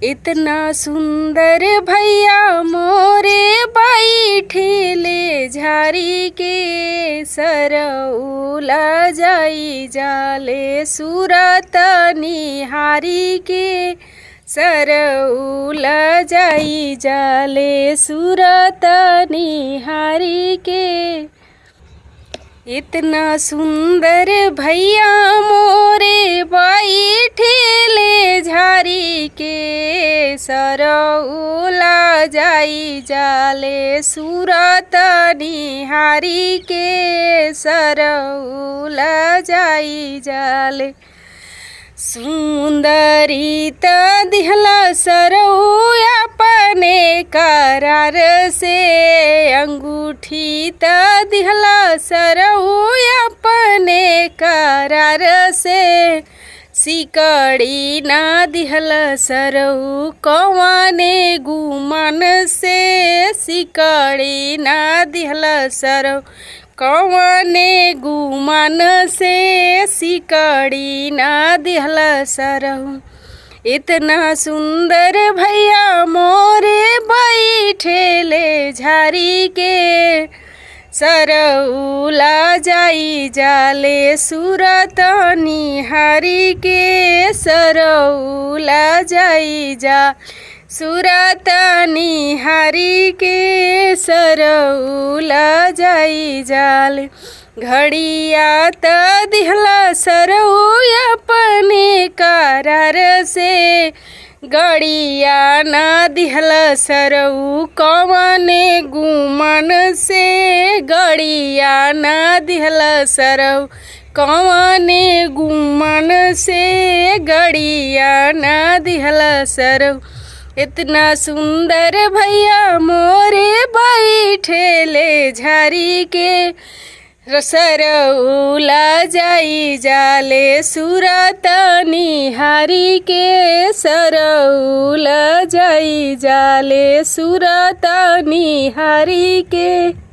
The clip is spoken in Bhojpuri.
इतना सुंदर भैया मोरे बैठेले झारी के सरौला जाई जाले सूरत निहारी के सरौला जाई जाले सूरत निहारी के। इतना सुंदर भैया मोरे बैठेले झारी के सरौला जाई जाले सूरत निहारी के सरौला जाई जाले। सुंदरी त दिहला सरौ अपने करार से अंगूठी त दिहला सरौ अपने करार से सिकड़ी ना दिहल सरौ कौने गुमान से सिकड़ी ना दिहल सरौ कौने गुमान से सिकड़ी ना दिहल सरौ। इतना सुंदर भैया मोरे बैठेले झारी के सरौला जाई जाले सूरत निहारी के सरौला जाई जा सूरत निहारी के सरौला जाई जाले। घड़िया त दिहला सरौ अपने करार से गड़िया ना दिहल सरौ कौने गुमान से गड़िया ना दिहल सरौ कौने गुमान से गड़िया ना दिहल सरौ। इतना सुंदर भैया मोरे बैठेले झारी के सरौला जाई जाले सूरत निहारी के सरौला जाई जाले सूरत निहारी के।